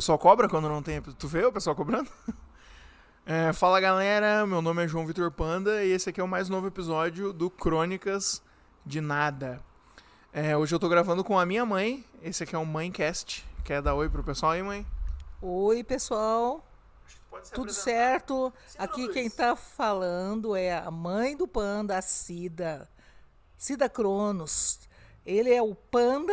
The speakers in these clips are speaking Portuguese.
pessoal cobra quando não tem. Tu vê o pessoal cobrando? Fala galera, meu nome é João Vitor Panda e esse aqui é o mais novo episódio do Crônicas de Nada. Hoje eu tô gravando com a minha mãe, esse aqui é o Mãecast. Quer dar oi pro pessoal aí, mãe? Oi, pessoal. Tudo certo? Aqui Luz. quem tá falando é a mãe do Panda, a Cida Cronos. Ele é o Panda,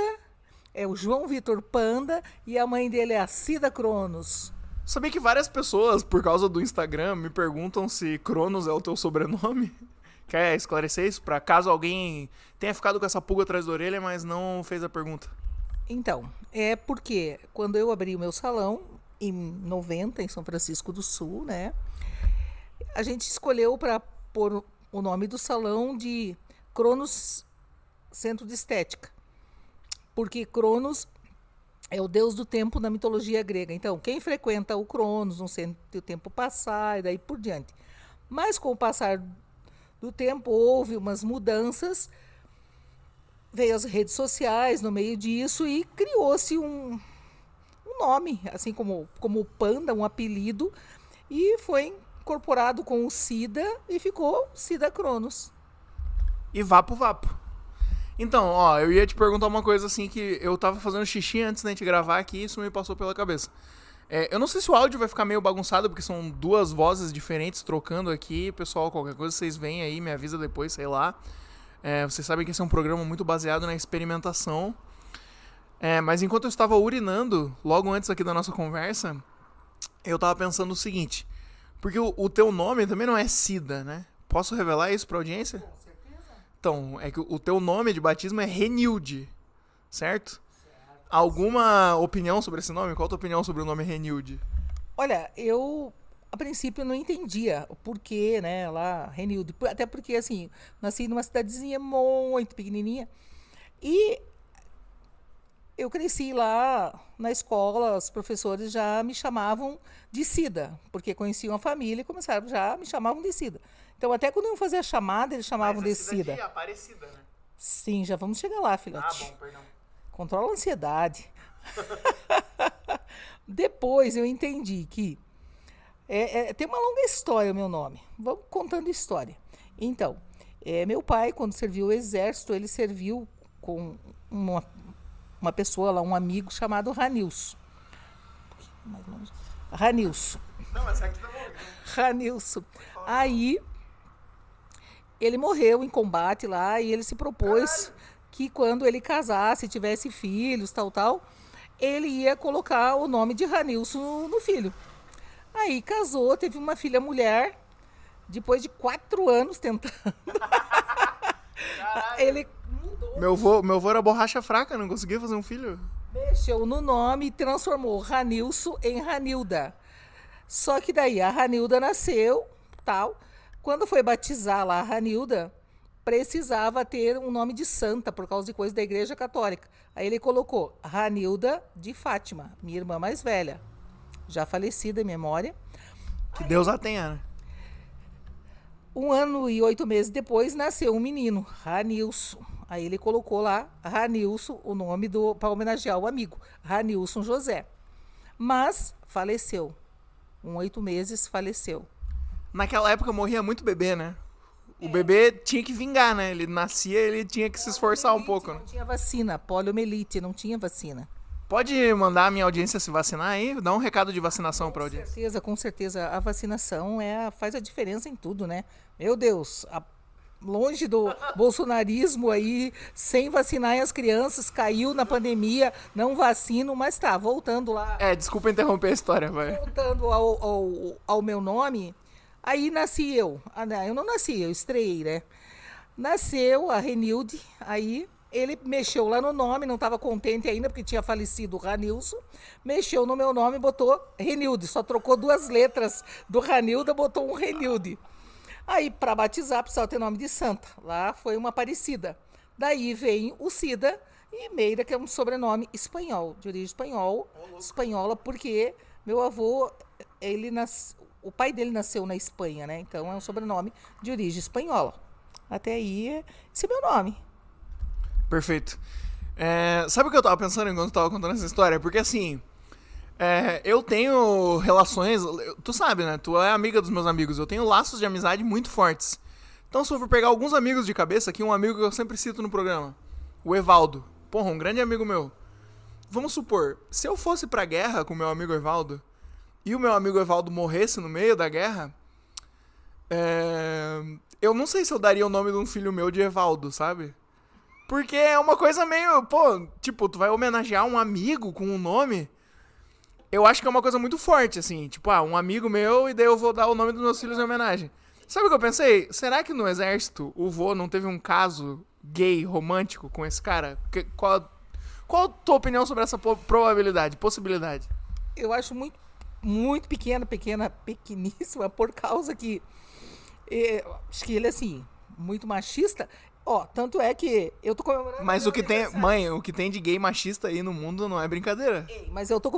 é o João Vitor Panda e a mãe dele é a Cida Cronos. Sabia que várias pessoas, por causa do Instagram, me perguntam se Cronos é o teu sobrenome? Quer esclarecer isso? Pra caso alguém tenha ficado com essa pulga atrás da orelha, mas não fez a pergunta. Então, é porque quando eu abri o meu salão, em 90, em São Francisco do Sul, né? A gente escolheu para pôr o nome do salão de Cronos Centro de Estética. Porque Cronos é o deus do tempo na mitologia grega. Então, quem frequenta o Cronos não sente o tempo passar e daí por diante. Mas com o passar do tempo houve umas mudanças, veio as redes sociais no meio disso e criou-se um nome, assim como o Panda, um apelido, e foi incorporado com o Cida e ficou Cida Cronos. E vapo. Então, eu ia te perguntar uma coisa assim que eu tava fazendo xixi antes da gente gravar aqui e isso me passou pela cabeça. Eu não sei se o áudio vai ficar meio bagunçado, porque são duas vozes diferentes trocando aqui. Pessoal, qualquer coisa vocês veem aí, me avisa depois, sei lá. Vocês sabem que esse é um programa muito baseado na experimentação. Mas enquanto eu estava urinando, logo antes aqui da nossa conversa, eu tava pensando o seguinte. Porque o teu nome também não é Cida, né? Posso revelar isso pra audiência? Com certeza. Então, é que o teu nome de batismo é Renilde, certo? Alguma opinião sobre esse nome? Qual a tua opinião sobre o nome Renilde? Olha, eu a princípio não entendia o porquê, né, lá, Renildo. Até porque, assim, nasci numa cidadezinha muito pequenininha e eu cresci lá na escola, os professores já me chamavam de Cida, porque conheciam a família e começaram já me chamavam de Cida. Então, até quando iam fazer a chamada, eles chamavam de Cida. Aparecida, né? Sim, já vamos chegar lá, filhote. Perdão. Controla a ansiedade. Depois eu entendi que tem uma longa história o meu nome. Vamos contando história. Então, meu pai, quando serviu o exército, ele serviu com uma pessoa lá, um amigo chamado Ranilson. Mais longe. Ranilson. Não, mas aqui tá bom. Ranilson. Aí, ele morreu em combate lá e ele se propôs que quando ele casasse, tivesse filhos, tal, ele ia colocar o nome de Ranilson no filho. Aí casou, teve uma filha mulher, depois de 4 anos tentando. Ele mudou. Meu avô era borracha fraca, não conseguia fazer um filho. Mexeu no nome e transformou Ranilson em Ranilda. Só que daí a Ranilda nasceu, tal. Quando foi batizar lá a Ranilda, precisava ter um nome de santa por causa de coisa da Igreja Católica. Aí ele colocou Ranilda de Fátima, minha irmã mais velha, já falecida em memória. Que Deus a tenha, né? 1 ano e 8 meses depois nasceu um menino, Ranilson. Aí ele colocou lá Ranilson, o nome para homenagear o amigo, Ranilson José. Mas faleceu. 8 meses faleceu. Naquela época morria muito bebê, né? O bebê tinha que vingar, né? Ele nascia, ele tinha que se esforçar um pouco, né? Não tinha vacina, poliomielite, não tinha vacina. Pode mandar a minha audiência se vacinar aí? Dá um recado de vacinação pra audiência. Com certeza. A vacinação faz a diferença em tudo, né? Meu Deus, longe do bolsonarismo aí, sem vacinar as crianças, caiu na pandemia, não vacino, mas tá, voltando lá. Desculpa interromper a história, vai. Voltando ao meu nome, aí nasci eu. Eu não nasci, eu estreiei, né? Nasceu a Renilde, aí ele mexeu lá no nome, não estava contente ainda, porque tinha falecido o Ranilson. Mexeu no meu nome e botou Renilde. Só trocou 2 letras do Ranilda, botou um Renilde. Aí, para batizar, precisava ter nome de santa. Lá foi uma Aparecida. Daí vem o Cida e Meira, que é um sobrenome espanhol, de origem espanhola, porque meu avô, o pai dele nasceu na Espanha, né? Então é um sobrenome de origem espanhola. Até aí, esse é meu nome. Perfeito. Sabe o que eu tava pensando enquanto eu tava contando essa história? Porque assim, Eu tenho relações. Tu sabe, né? Tu é amiga dos meus amigos. Eu tenho laços de amizade muito fortes. Então, se eu for pegar alguns amigos de cabeça aqui, um amigo que eu sempre cito no programa, o Evaldo. Porra, um grande amigo meu. Vamos supor, se eu fosse pra guerra com o meu amigo Evaldo e o meu amigo Evaldo morresse no meio da guerra, eu não sei se eu daria o nome de um filho meu de Evaldo, sabe? Porque é uma coisa meio, pô, tipo, tu vai homenagear um amigo com um nome. Eu acho que é uma coisa muito forte, assim. Tipo, um amigo meu e daí eu vou dar o nome dos meus filhos em homenagem. Sabe o que eu pensei? Será que no exército o vô não teve um caso gay, romântico com esse cara? Qual a tua opinião sobre essa probabilidade, possibilidade? Eu acho muito, muito pequeníssima, por causa que acho que ele é assim, muito machista. Ó, tanto é que eu tô comemorando. Mas o que tem, mãe, o que tem de gay machista aí no mundo não é brincadeira. Ei, mas eu tô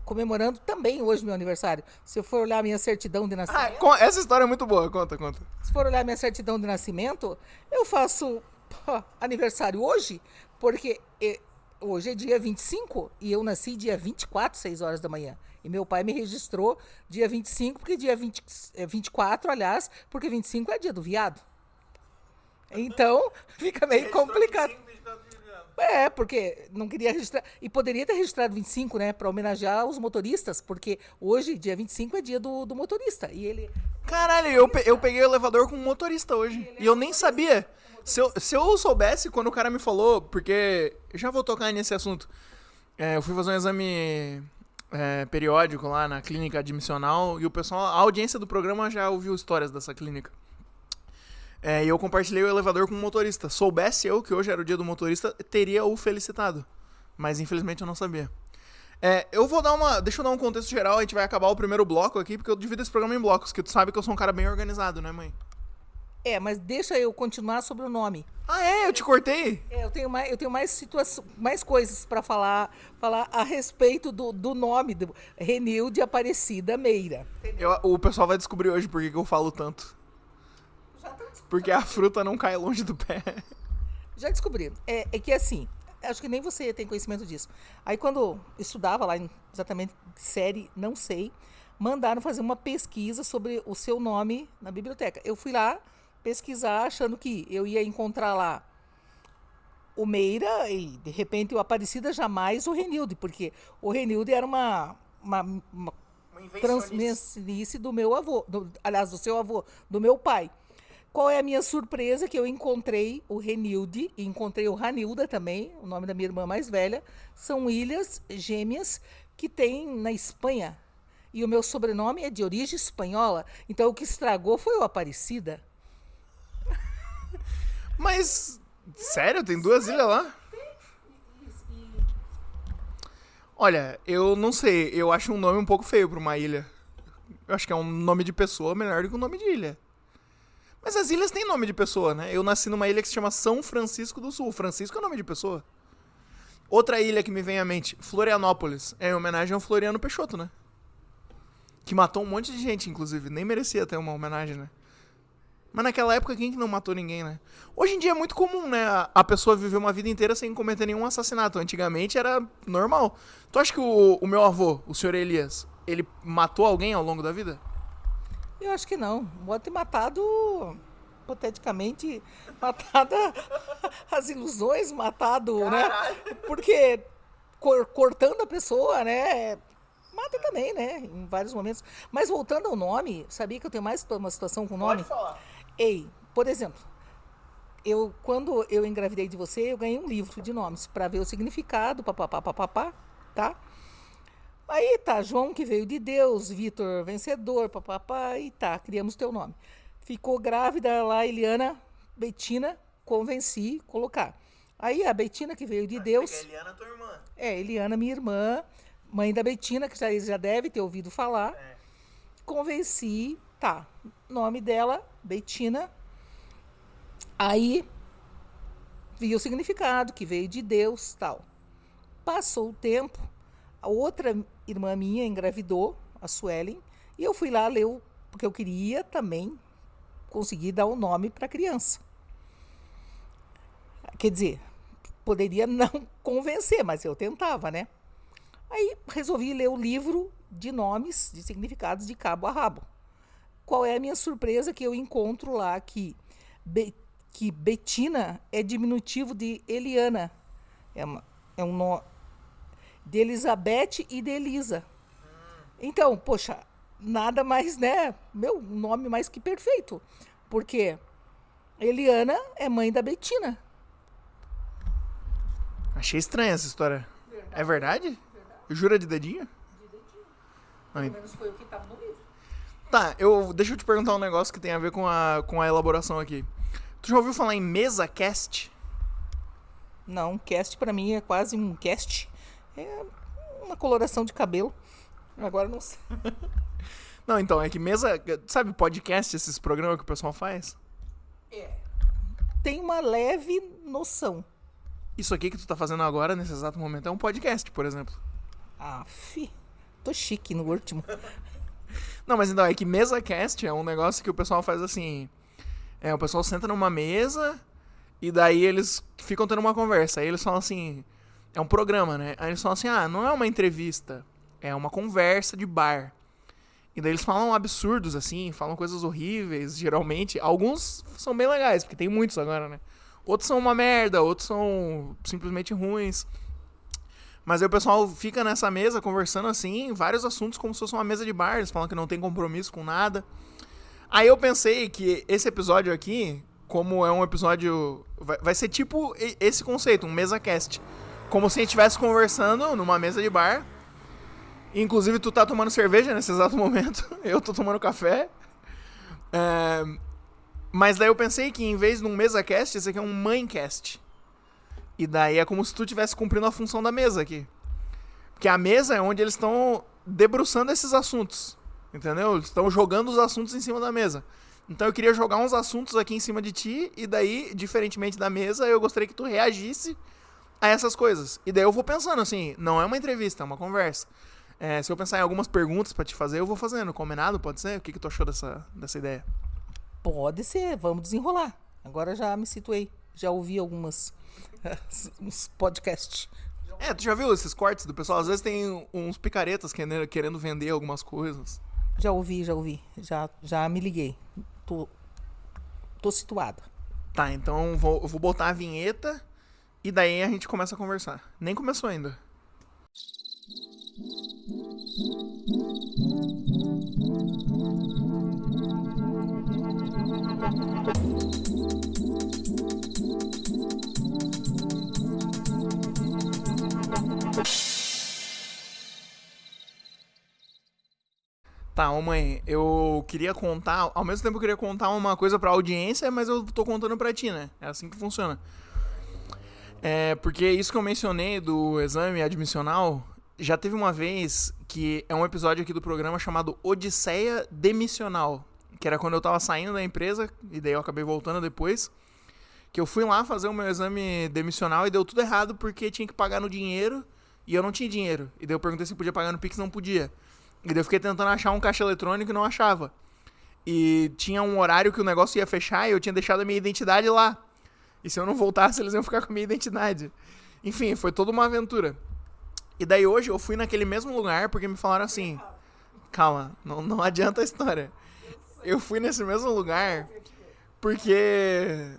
comemorando também hoje meu aniversário. Se eu for olhar minha certidão de nascimento. Essa história é muito boa, conta. Se for olhar minha certidão de nascimento, eu faço aniversário hoje, porque hoje é dia 25 e eu nasci dia 24, 6 horas da manhã. E meu pai me registrou dia 25, porque dia 24, aliás, porque 25 é dia do viado. Então, fica meio complicado. 25, 24, porque não queria registrar. E poderia ter registrado 25, né? Pra homenagear os motoristas, porque hoje, dia 25, é dia do motorista. E ele. Caralho, eu peguei o elevador com um motorista hoje. E eu nem sabia. Se eu soubesse quando o cara me falou, porque. Já vou tocar nesse assunto. Eu fui fazer um exame periódico lá na clínica admissional. E o pessoal, a audiência do programa já ouviu histórias dessa clínica. E eu compartilhei o elevador com um motorista. Soubesse eu que hoje era o dia do motorista, teria o felicitado. Mas infelizmente eu não sabia. Deixa eu dar um contexto geral, a gente vai acabar o primeiro bloco aqui, porque eu divido esse programa em blocos, que tu sabe que eu sou um cara bem organizado, né, mãe? Mas deixa eu continuar sobre o nome. Eu te cortei? Eu tenho mais coisas para falar a respeito do nome, do Renilde Aparecida Meira. O pessoal vai descobrir hoje por que eu falo tanto. Porque a fruta não cai longe do pé. Já descobri. É que assim, acho que nem você tem conhecimento disso. Aí quando estudava lá, exatamente série, não sei, mandaram fazer uma pesquisa sobre o seu nome na biblioteca. Eu fui lá pesquisar, achando que eu ia encontrar lá o Meira e, de repente, o Aparecida, jamais o Renilde, porque o Renilde era uma transmissinice do meu avô, aliás, do seu avô, do meu pai. Qual é a minha surpresa? Que eu encontrei o Renilde e encontrei o Ranilda também, o nome da minha irmã mais velha. São ilhas gêmeas que tem na Espanha. E o meu sobrenome é de origem espanhola. Então o que estragou foi o Aparecida. Mas, sério? Tem duas ilhas lá? Olha, eu não sei. Eu acho um nome um pouco feio pra uma ilha. Eu acho que é um nome de pessoa melhor do que um nome de ilha. Mas as ilhas têm nome de pessoa, né? Eu nasci numa ilha que se chama São Francisco do Sul. Francisco é nome de pessoa. Outra ilha que me vem à mente, Florianópolis. É em homenagem ao Floriano Peixoto, né? Que matou um monte de gente, inclusive. Nem merecia ter uma homenagem, né? Mas naquela época, quem que não matou ninguém, né? Hoje em dia é muito comum, né? A pessoa viver uma vida inteira sem cometer nenhum assassinato. Antigamente era normal. Tu acha que o meu avô, o senhor Elias, ele matou alguém ao longo da vida? Eu acho que não. Pode ter matado, hipoteticamente, matado as ilusões, matado, Caralho. né? Porque cortando a pessoa, né? Mata também, né? Em vários momentos. Mas voltando ao nome, sabia que eu tenho mais uma situação com o nome? Pode falar. Por exemplo, quando eu engravidei de você, eu ganhei um livro de nomes para ver o significado, papapá, tá? Aí tá, João que veio de Deus, Vitor vencedor, papapá, e tá, criamos teu nome. Ficou grávida lá, Eliana, Betina, convenci colocar. Aí a Betina que veio de Deus. Eliana, tua irmã. Eliana, minha irmã, mãe da Betina, que já deve ter ouvido falar. Convenci, tá, nome dela, Betina. Aí vi o significado, que veio de Deus, tal. Passou o tempo, a outra irmã minha engravidou, a Suelen, e eu fui lá ler, porque eu queria também conseguir dar um nome para a criança. Quer dizer, poderia não convencer, mas eu tentava, né? Aí resolvi ler o livro de nomes, de significados de cabo a rabo. Qual é a minha surpresa que eu encontro lá que Betina é diminutivo de Eliana. É um nome de Elizabeth e de Elisa. Então, poxa, nada mais, né? Meu, um nome mais que perfeito. Porque Eliana é mãe da Betina. Achei estranha essa história. É verdade? Jura de dedinho? Pelo menos foi o que estava no livro. Tá, deixa eu te perguntar um negócio que tem a ver com a elaboração aqui. Tu já ouviu falar em mesa cast? Não, cast pra mim é quase um cast. É uma coloração de cabelo. Agora não sei. Não, então, é que mesa... Sabe podcast, esses programas que o pessoal faz? Tem uma leve noção. Isso aqui que tu tá fazendo agora, nesse exato momento, é um podcast, por exemplo. Tô chique no último. Não, mas então, é que mesa cast é um negócio que o pessoal faz assim... o pessoal senta numa mesa e daí eles ficam tendo uma conversa. Aí eles falam assim... É um programa, né? Aí eles falam assim, não é uma entrevista, é uma conversa de bar. E daí eles falam absurdos, assim, falam coisas horríveis, geralmente. Alguns são bem legais, porque tem muitos agora, né? Outros são uma merda, outros são simplesmente ruins. Mas aí o pessoal fica nessa mesa conversando assim, vários assuntos como se fosse uma mesa de bar. Eles falam que não tem compromisso com nada. Aí eu pensei que esse episódio aqui, como é um episódio... Vai ser tipo esse conceito, um mesa cast. Como se a gente estivesse conversando numa mesa de bar. Inclusive, tu tá tomando cerveja nesse exato momento. Eu tô tomando café. Mas daí eu pensei que em vez de um mesa cast, esse aqui é um mãecast. E daí é como se tu estivesse cumprindo a função da mesa aqui. Porque a mesa é onde eles estão debruçando esses assuntos. Entendeu? Eles estão jogando os assuntos em cima da mesa. Então eu queria jogar uns assuntos aqui em cima de ti. E daí, diferentemente da mesa, eu gostaria que tu reagisse a essas coisas. E daí eu vou pensando assim, não é uma entrevista, é uma conversa. Se eu pensar em algumas perguntas pra te fazer, eu vou fazendo. Combinado? Pode ser? O que tu achou dessa ideia? Pode ser, vamos desenrolar. Agora já me situei. Já ouvi uns podcasts. Tu já viu esses cortes do pessoal? Às vezes tem uns picaretas querendo vender algumas coisas. Já ouvi. Já me liguei. Tô situada. Tá, então eu vou botar a vinheta e daí a gente começa a conversar. Nem começou ainda. Tá, mãe, eu queria contar, ao mesmo tempo eu queria contar uma coisa pra audiência, mas eu tô contando pra ti, né? É assim que funciona. Porque isso que eu mencionei do exame admissional, já teve uma vez que é um episódio aqui do programa chamado Odisseia Demissional, que era quando eu tava saindo da empresa, e daí eu acabei voltando depois, que eu fui lá fazer o meu exame demissional e deu tudo errado porque tinha que pagar no dinheiro e eu não tinha dinheiro. E daí eu perguntei se podia pagar no Pix, não podia. E daí eu fiquei tentando achar um caixa eletrônico e não achava. E tinha um horário que o negócio ia fechar e eu tinha deixado a minha identidade lá. E se eu não voltasse, eles iam ficar com a minha identidade. Enfim, foi toda uma aventura. E daí hoje eu fui naquele mesmo lugar porque me falaram assim... Calma, não adianta a história. Eu fui nesse mesmo lugar porque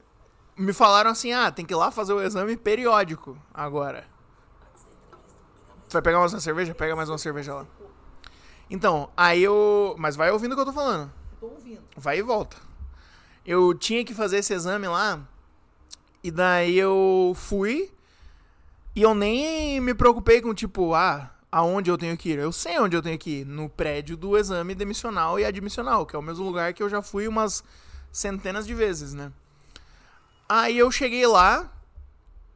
me falaram assim, tem que ir lá fazer o exame periódico agora. Tu vai pegar mais uma cerveja? Pega mais uma cerveja lá. Então, aí eu... Mas vai ouvindo o que eu tô falando. Tô ouvindo. Vai e volta. Eu tinha que fazer esse exame lá. E daí eu fui. E eu nem me preocupei com, tipo, aonde eu tenho que ir. Eu sei onde eu tenho que ir. No prédio do exame demissional e admissional, que é o mesmo lugar que eu já fui umas centenas de vezes, né? Aí eu cheguei lá.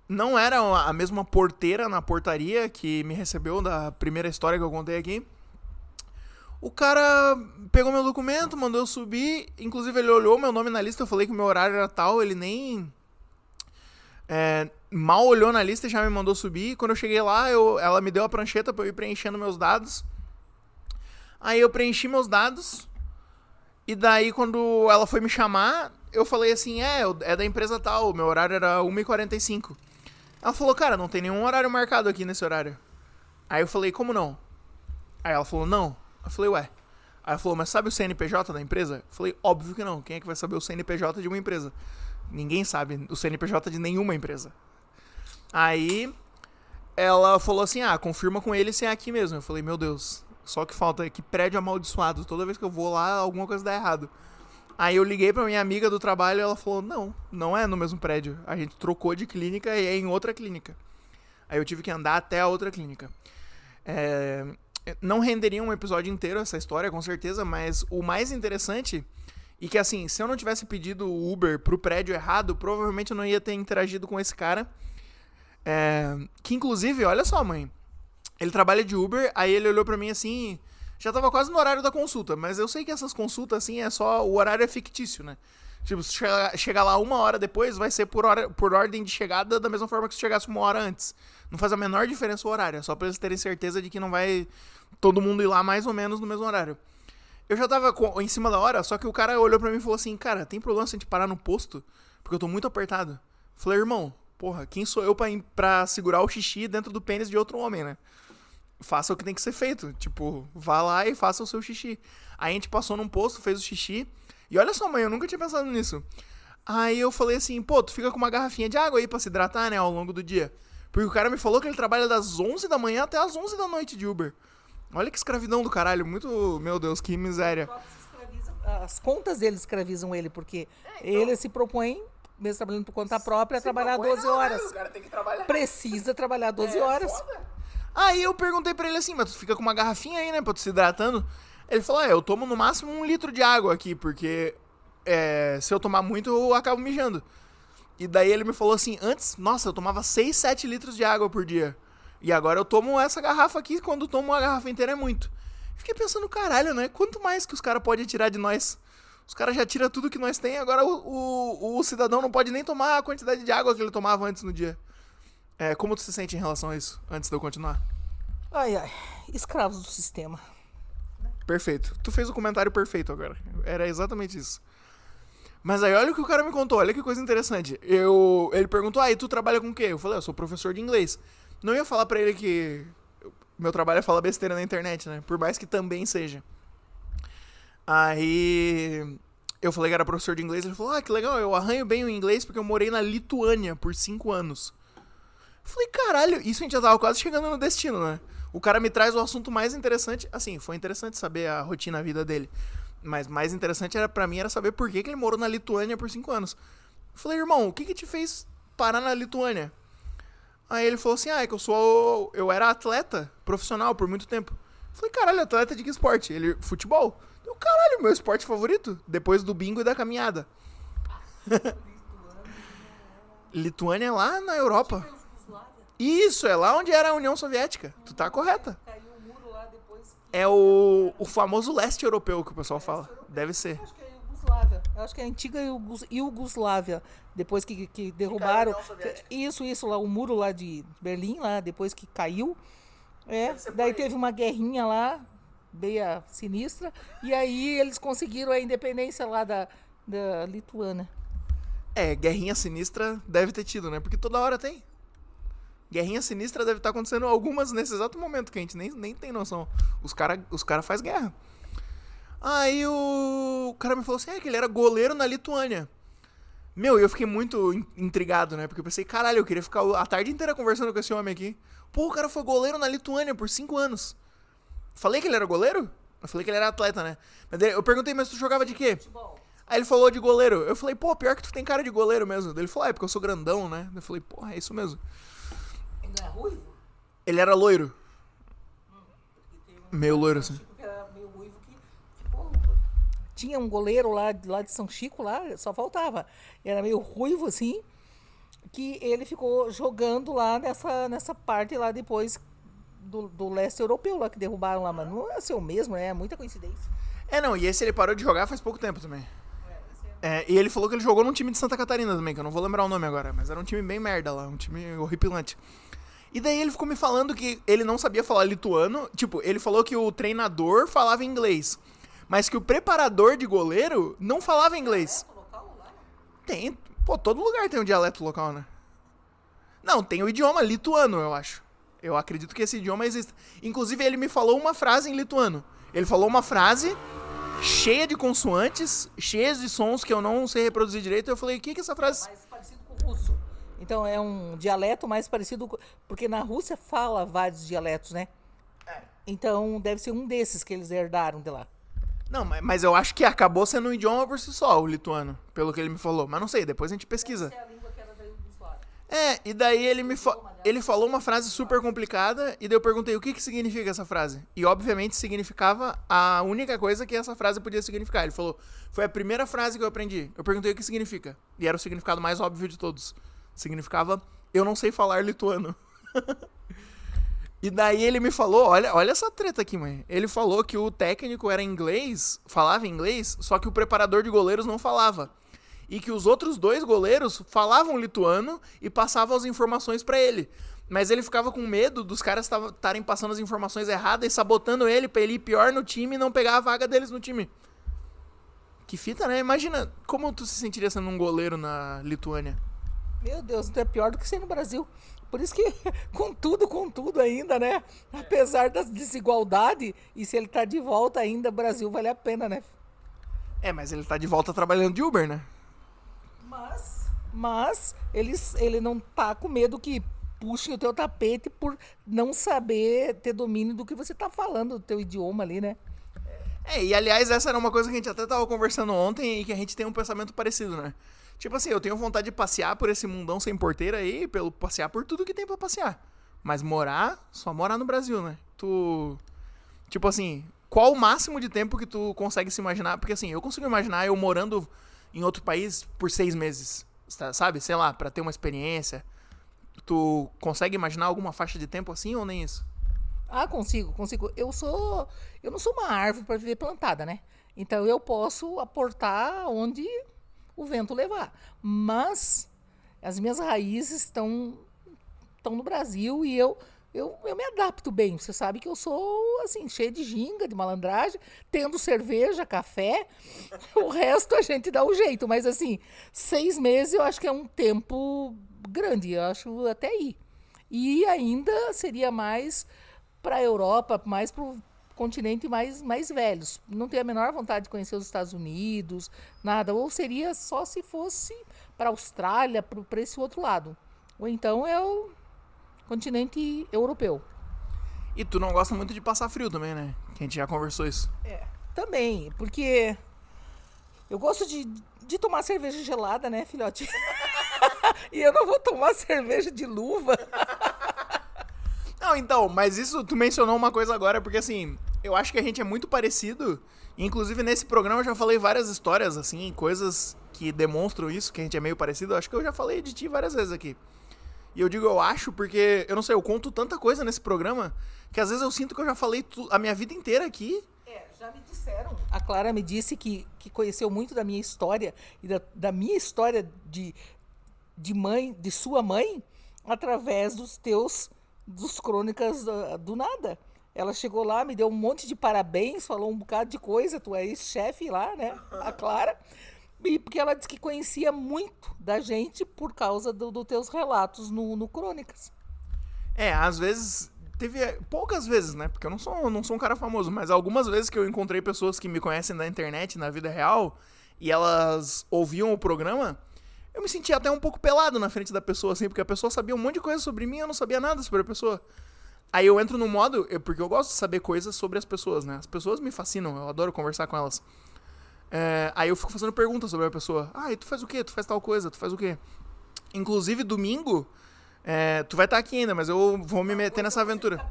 Não era a mesma porteira na portaria que me recebeu da primeira história que eu contei aqui. O cara pegou meu documento, mandou eu subir. Inclusive ele olhou meu nome na lista. Eu falei que o meu horário era tal. Ele nem... mal olhou na lista e já me mandou subir. Quando eu cheguei lá, ela me deu a prancheta pra eu ir preenchendo meus dados. Aí eu preenchi meus dados. E daí quando ela foi me chamar, eu falei assim, é da empresa tal. Meu horário era 1h45. Ela falou, cara, não tem nenhum horário marcado aqui nesse horário. Aí eu falei, como não? Aí ela falou, não. Eu falei, ué. Aí ela falou, mas sabe o CNPJ da empresa? Eu falei, óbvio que não. Quem é que vai saber o CNPJ de uma empresa? Ninguém sabe o CNPJ de nenhuma empresa. Aí ela falou assim, confirma com ele se é aqui mesmo. Eu falei, meu Deus, só que falta é que prédio amaldiçoado. Toda vez que eu vou lá, alguma coisa dá errado. Aí eu liguei pra minha amiga do trabalho e ela falou, não é no mesmo prédio. A gente trocou de clínica e é em outra clínica. Aí eu tive que andar até a outra clínica. Não renderia um episódio inteiro essa história, com certeza, mas o mais interessante... E que assim, se eu não tivesse pedido o Uber pro prédio errado, provavelmente eu não ia ter interagido com esse cara. Que inclusive, olha só, mãe. Ele trabalha de Uber, aí ele olhou pra mim assim... Já tava quase no horário da consulta, mas eu sei que essas consultas, assim, o horário é fictício, né? Tipo, se chegar lá 1 hora depois, vai ser por ordem de chegada, da mesma forma que se chegasse 1 hora antes. Não faz a menor diferença o horário, é só pra eles terem certeza de que não vai todo mundo ir lá mais ou menos no mesmo horário. Eu já tava em cima da hora, só que o cara olhou pra mim e falou assim, cara, tem problema se a gente parar no posto? Porque eu tô muito apertado. Falei, irmão, porra, quem sou eu pra segurar o xixi dentro do pênis de outro homem, né? Faça o que tem que ser feito. Tipo, vá lá e faça o seu xixi. Aí a gente passou num posto, fez o xixi. E olha só, mãe, eu nunca tinha pensado nisso. Aí eu falei assim, pô, tu fica com uma garrafinha de água aí pra se hidratar, né, ao longo do dia. Porque o cara me falou que ele trabalha das 11 da manhã até as 11 da noite de Uber. Olha que escravidão do caralho, muito... Meu Deus, que miséria. As contas dele escravizam ele, porque ele se propõe, mesmo trabalhando por conta própria, a trabalhar 12 horas. O cara tem que trabalhar. Precisa trabalhar 12 horas. Foda. Aí eu perguntei pra ele assim, mas tu fica com uma garrafinha aí, né, pra tu se hidratando? Ele falou, eu tomo no máximo 1 litro de água aqui, porque se eu tomar muito, eu acabo mijando. E daí ele me falou assim, antes, nossa, eu tomava 6, 7 litros de água por dia. E agora eu tomo essa garrafa aqui, quando tomo uma garrafa inteira é muito. Fiquei pensando, caralho, né? Quanto mais que os caras podem tirar de nós? Os caras já tiram tudo que nós tem, agora o cidadão não pode nem tomar a quantidade de água que ele tomava antes no dia. Como tu se sente em relação a isso, antes de eu continuar? Ai, escravos do sistema. Perfeito. Tu fez o comentário perfeito agora. Era exatamente isso. Mas aí olha o que o cara me contou, olha que coisa interessante. Ele perguntou, e tu trabalha com o quê? Eu falei, eu sou professor de inglês. Não ia falar pra ele que meu trabalho é falar besteira na internet, né? Por mais que também seja. Aí eu falei que era professor de inglês, ele falou, que legal, eu arranho bem o inglês porque eu morei na Lituânia por 5 anos. Eu falei, caralho, isso a gente já tava quase chegando no destino, né? O cara me traz o assunto mais interessante, assim, foi interessante saber a rotina, a vida dele. Mas mais interessante pra mim era saber por que ele morou na Lituânia por 5 anos. Eu falei, irmão, o que te fez parar na Lituânia? Aí ele falou assim, é que eu era atleta profissional por muito tempo. Eu falei, caralho, atleta de que esporte? Ele, futebol. Eu, caralho, meu esporte favorito, depois do bingo e da caminhada. Lituânia é lá na Europa. Isso, é lá onde era a União Soviética. Tu tá correta. Caiu o muro lá depois. É o famoso leste europeu que o pessoal fala. Deve ser. Acho que é a Iugoslávia. Eu acho que é a antiga Iugoslávia. Depois que derrubaram. Isso, lá, o muro lá de Berlim, lá, depois que caiu. Daí teve uma guerrinha lá, meia sinistra. E aí eles conseguiram a independência lá da Lituânia. Guerrinha sinistra deve ter tido, né? Porque toda hora tem. Guerrinha sinistra deve estar acontecendo algumas nesse exato momento, que a gente nem tem noção. Os cara faz guerra. Aí o cara me falou assim, que ele era goleiro na Lituânia. Meu, eu fiquei muito intrigado, né? Porque eu pensei, caralho, eu queria ficar a tarde inteira conversando com esse homem aqui. Pô, o cara foi goleiro na Lituânia por 5 anos. Falei que ele era goleiro? Eu falei que ele era atleta, né? Eu perguntei, mas tu jogava de quê? Futebol. Aí ele falou de goleiro. Eu falei, pô, pior que tu tem cara de goleiro mesmo. Ele falou, porque eu sou grandão, né? Eu falei, porra, é isso mesmo. Ele não é ruivo? Ele era loiro. Meio loiro, assim. Era meio ruivo que tinha um goleiro lá de São Chico, lá, só faltava. Era meio ruivo, assim, que ele ficou jogando lá nessa parte lá depois do leste europeu lá, que derrubaram lá. Mas não é ser o mesmo, né? É muita coincidência. Não, e esse ele parou de jogar faz pouco tempo também. E ele falou que ele jogou num time de Santa Catarina também, que eu não vou lembrar o nome agora, mas era um time bem merda lá, um time horripilante. E daí ele ficou me falando que ele não sabia falar lituano. Tipo, ele falou que o treinador falava inglês, mas que o preparador de goleiro não falava inglês. Local lá? Tem, todo lugar tem um dialeto local, né? Não, tem o idioma lituano, eu acho. Eu acredito que esse idioma exista. Inclusive, ele me falou uma frase em lituano. Ele falou uma frase cheia de consoantes, cheia de sons que eu não sei reproduzir direito. Eu falei, o que é essa frase? Mais parecido com o russo. Então é um dialeto mais parecido com... Porque na Rússia fala vários dialetos, né? Então deve ser um desses que eles herdaram de lá. Não, mas eu acho que acabou sendo um idioma por si só, o lituano, pelo que ele me falou. Mas não sei, depois a gente pesquisa. Essa é a língua que era da Iugoslávia. E daí ele falou uma frase super complicada, e daí eu perguntei o que significa essa frase. E obviamente significava a única coisa que essa frase podia significar. Ele falou, foi a primeira frase que eu aprendi. Eu perguntei o que significa. E era o significado mais óbvio de todos. Significava, eu não sei falar lituano. E daí ele me falou, olha essa treta aqui, mãe. Ele falou que o técnico era inglês, falava inglês, só que o preparador de goleiros não falava. E que os outros 2 goleiros falavam lituano e passavam as informações pra ele. Mas ele ficava com medo dos caras estarem passando as informações erradas e sabotando ele pra ele ir pior no time e não pegar a vaga deles no time. Que fita, né? Imagina como tu se sentiria sendo um goleiro na Lituânia. Meu Deus, então é pior do que ser no Brasil. Por isso que, com tudo ainda, né? Apesar das desigualdades, e se ele tá de volta ainda, Brasil vale a pena, né? Mas ele tá de volta trabalhando de Uber, né? Mas ele não tá com medo que puxem o teu tapete por não saber ter domínio do que você tá falando, do teu idioma ali, né? E aliás, essa era uma coisa que a gente até tava conversando ontem e que a gente tem um pensamento parecido, né? Tipo assim, eu tenho vontade de passear por esse mundão sem porteira aí, passear por tudo que tem pra passear. Mas só morar no Brasil, né? Tipo assim, qual o máximo de tempo que tu consegue se imaginar? Porque assim, eu consigo imaginar eu morando em outro país por 6 meses, sabe? Sei lá, pra ter uma experiência. Tu consegue imaginar alguma faixa de tempo assim ou nem isso? Ah, consigo. Eu não sou uma árvore para viver plantada, né? Então eu posso aportar onde o vento levar. Mas as minhas raízes estão no Brasil e eu me adapto bem. Você sabe que eu sou, assim, cheia de ginga, de malandragem, tendo cerveja, café, o resto a gente dá o jeito. Mas, assim, 6 meses eu acho que é um tempo grande, eu acho até aí. E ainda seria mais para a Europa, mais para o continente mais velhos. Não tenho a menor vontade de conhecer os Estados Unidos, nada. Ou seria só se fosse para a Austrália, para esse outro lado. Ou então é o continente europeu. E tu não gosta muito de passar frio também, né? Que a gente já conversou isso. Também, porque eu gosto de tomar cerveja gelada, né, filhote? E eu não vou tomar cerveja de luva. Não, então, mas isso, tu mencionou uma coisa agora, porque assim, eu acho que a gente é muito parecido. Inclusive, nesse programa eu já falei várias histórias, assim, coisas que demonstram isso, que a gente é meio parecido. Eu acho que eu já falei de ti várias vezes aqui. E eu digo eu acho porque, eu não sei, eu conto tanta coisa nesse programa, que às vezes eu sinto que eu já falei a minha vida inteira aqui. Já me disseram. A Clara me disse que conheceu muito da minha história, e da minha história de mãe, de sua mãe, através dos crônicas do nada. Ela chegou lá, me deu um monte de parabéns, falou um bocado de coisa, tu é ex-chefe lá, né, a Clara, e porque ela disse que conhecia muito da gente por causa dos teus relatos no Crônicas. Às vezes, teve poucas vezes, né, porque eu não sou um cara famoso, mas algumas vezes que eu encontrei pessoas que me conhecem na internet, na vida real, e elas ouviam o programa, eu me sentia até um pouco pelado na frente da pessoa, assim, porque a pessoa sabia um monte de coisa sobre mim e eu não sabia nada sobre a pessoa. Aí eu entro no modo, porque eu gosto de saber coisas sobre as pessoas, né? As pessoas me fascinam, eu adoro conversar com elas. Aí eu fico fazendo perguntas sobre a pessoa. E tu faz o quê? Tu faz tal coisa? Tu faz o quê? Inclusive, domingo, tu vai estar aqui ainda, mas eu vou me meter nessa aventura.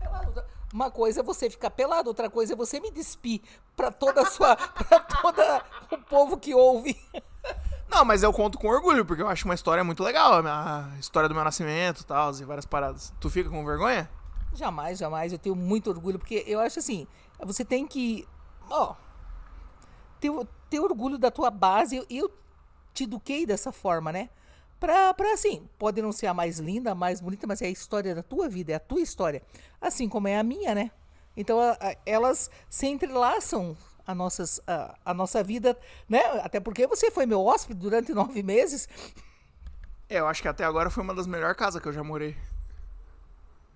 Uma coisa é você ficar pelado, outra coisa é você me despir pra toda o povo que ouve. Não, mas eu conto com orgulho, porque eu acho uma história muito legal. A história do meu nascimento e tal, e várias paradas. Tu fica com vergonha? Jamais. Eu tenho muito orgulho, porque eu acho assim, você tem que, ter orgulho da tua base. Eu te eduquei dessa forma, né? Pra assim, pode não ser a mais linda, a mais bonita, mas é a história da tua vida, é a tua história. Assim como é a minha, né? Então, elas se entrelaçam a nossa vida, né? Até porque você foi meu hóspede durante 9 meses. Eu acho que até agora foi uma das melhores casas que eu já morei.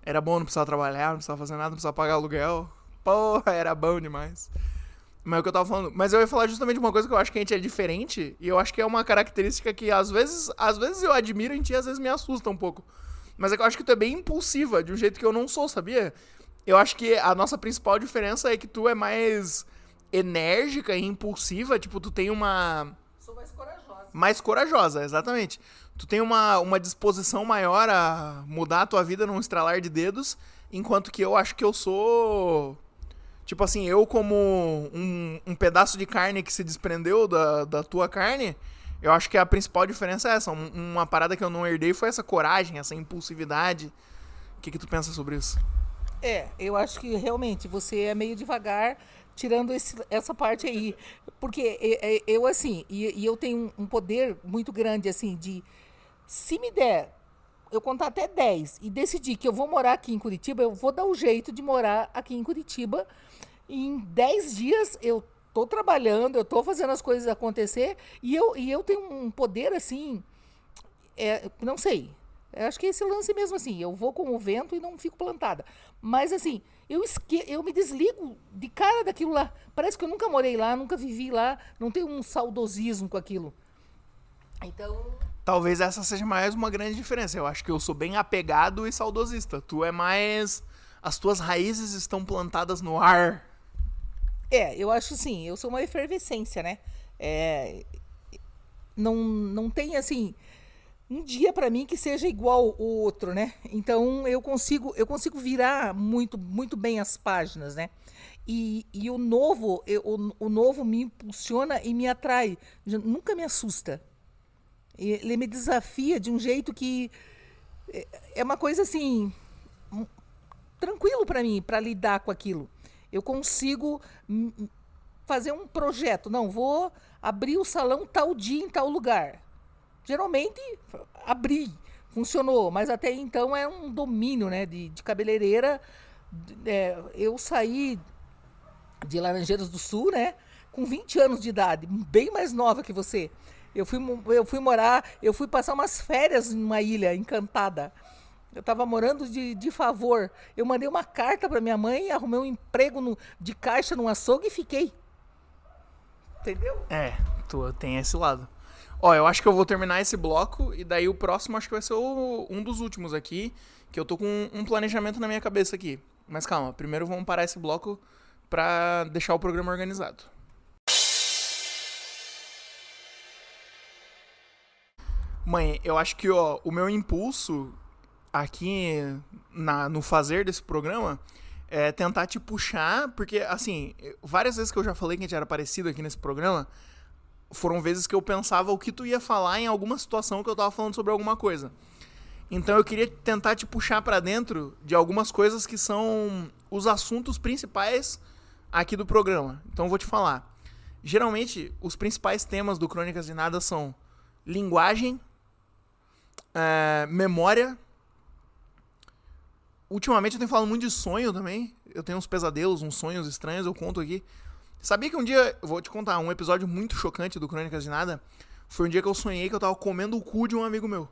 Era bom, não precisava trabalhar, não precisava fazer nada, não precisava pagar aluguel. Porra, era bom demais. Mas é o que eu tava falando. Mas eu ia falar justamente uma coisa que eu acho que a gente é diferente. E eu acho que é uma característica que às vezes eu admiro em ti e às vezes me assusta um pouco. Mas é que eu acho que tu é bem impulsiva, de um jeito que eu não sou, sabia? Eu acho que a nossa principal diferença é que tu é mais enérgica e impulsiva. Tipo, tu tem uma... Sou mais corajosa. Mais corajosa, exatamente. Tu tem uma disposição maior a mudar a tua vida num estralar de dedos, enquanto que eu acho que eu sou... Tipo assim, eu como um pedaço de carne que se desprendeu da tua carne, eu acho que a principal diferença é essa. Uma parada que eu não herdei foi essa coragem, essa impulsividade. O que tu pensa sobre isso? Eu acho que realmente você é meio devagar, tirando essa parte aí. Porque eu, assim, e eu tenho um poder muito grande, assim, de... Se me der, eu contar até 10 e decidir que eu vou morar aqui em Curitiba, eu vou dar o jeito de morar aqui em Curitiba. E em 10 dias eu tô trabalhando, eu tô fazendo as coisas acontecer e eu tenho um poder assim, não sei. Eu acho que é esse lance mesmo assim, eu vou com o vento e não fico plantada. Mas assim, eu me desligo de cara daquilo lá. Parece que eu nunca morei lá, nunca vivi lá, não tenho um saudosismo com aquilo. Então, Talvez essa seja mais uma grande diferença. Eu acho que eu sou bem apegado e saudosista. Tu é mais... As tuas raízes estão plantadas no ar. eu acho assim, eu sou uma efervescência, né? É, não tem assim um dia pra mim que seja igual o outro, né? Então eu consigo virar muito bem as páginas, né? E o novo, o novo me impulsiona e me atrai, nunca me assusta. Ele me desafia de um jeito que é uma coisa assim tranquilo pra mim, pra lidar com aquilo. Eu consigo fazer um projeto. Não, vou abrir o salão tal dia em tal lugar. Geralmente, abri, funcionou, mas até então é um domínio, né, de cabeleireira. Eu saí de Laranjeiras do Sul, né, com 20 anos de idade, bem mais nova que você. Eu fui passar umas férias numa ilha encantada. Eu estava morando de favor. Eu mandei uma carta para minha mãe, arrumei um emprego de caixa num açougue e fiquei. Entendeu? Tu tem esse lado. Ó, eu acho que eu vou terminar esse bloco e daí o próximo acho que vai ser um dos últimos aqui, que eu tô com um planejamento na minha cabeça aqui. Mas calma, primeiro vamos parar esse bloco pra deixar o programa organizado. Mãe, eu acho que o meu impulso aqui no fazer desse programa é tentar te puxar, porque assim, várias vezes que eu já falei que a gente era parecido aqui nesse programa, foram vezes que eu pensava o que tu ia falar em alguma situação que eu tava falando sobre alguma coisa. Então eu queria tentar te puxar pra dentro de algumas coisas que são os assuntos principais aqui do programa. Então eu vou te falar. Geralmente, os principais temas do Crônicas de Nada são linguagem, memória. Ultimamente eu tenho falado muito de sonho também. Eu tenho uns pesadelos, uns sonhos estranhos, eu conto aqui. Sabia que um dia, eu vou te contar, um episódio muito chocante do Crônicas de Nada foi um dia que eu sonhei que eu tava comendo o cu de um amigo meu.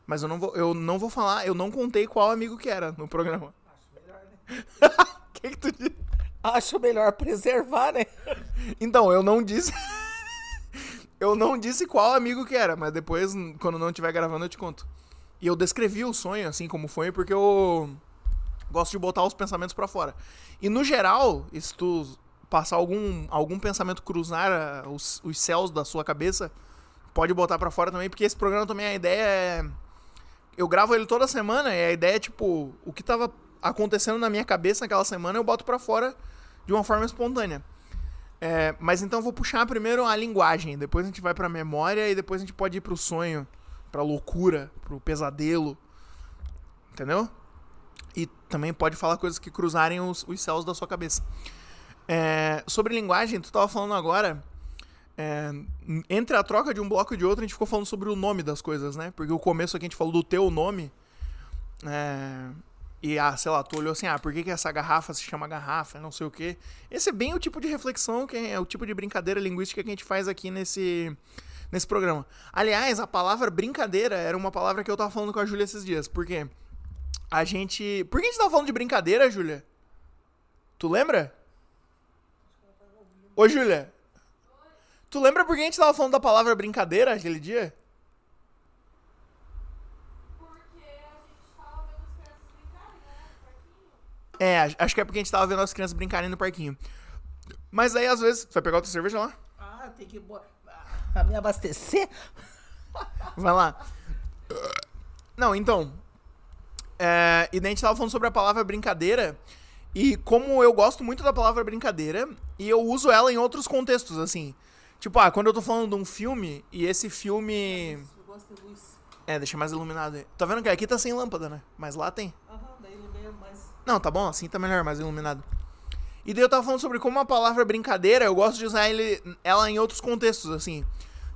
Mas eu não vou falar, eu não contei qual amigo que era no programa. Acho melhor, né? O que tu disse? Acho melhor preservar, né? Então, eu não disse... eu não disse qual amigo que era, mas depois, quando não estiver gravando, eu te conto. E eu descrevi o sonho, assim como foi, porque eu gosto de botar os pensamentos pra fora. E no geral, se tu passar algum pensamento cruzar os céus da sua cabeça, pode botar pra fora também, porque esse programa também, a ideia é... Eu gravo ele toda semana e a ideia é, tipo, o que tava acontecendo na minha cabeça naquela semana, eu boto pra fora de uma forma espontânea. Mas então eu vou puxar primeiro a linguagem, depois a gente vai pra memória e depois a gente pode ir pro sonho, pra loucura, pro pesadelo, entendeu? E também pode falar coisas que cruzarem os céus da sua cabeça. Sobre linguagem, tu tava falando agora, entre a troca de um bloco e de outro, a gente ficou falando sobre o nome das coisas, né? Porque o começo aqui a gente falou do teu nome, e, sei lá, tu olhou assim, por que essa garrafa se chama garrafa, não sei o quê. Esse é bem o tipo de reflexão, que é o tipo de brincadeira linguística que a gente faz aqui nesse programa. Aliás, a palavra brincadeira era uma palavra que eu tava falando com a Júlia esses dias, porque a gente... Por que a gente tava falando de brincadeira, Júlia? Tu lembra? Ô, Júlia. Tu lembra por que a gente tava falando da palavra brincadeira aquele dia? Porque a gente tava vendo as crianças brincarem, né? No parquinho. Acho que é porque a gente tava vendo as crianças brincarem no parquinho. Mas aí, às vezes... Tu vai pegar outra cerveja lá? Ah, tem que a me abastecer? Vai lá. Não, então... e daí a gente tava falando sobre a palavra brincadeira... E como eu gosto muito da palavra brincadeira, e eu uso ela em outros contextos, assim. Tipo, quando eu tô falando de um filme, e esse filme... Eu gosto de luz. deixa mais iluminado aí. Tá vendo que aqui tá sem lâmpada, né? Mas lá tem. Aham, daí ilumina mais. Não, tá bom, assim tá melhor, mais iluminado. E daí eu tava falando sobre como a palavra brincadeira, eu gosto de usar ela em outros contextos, assim.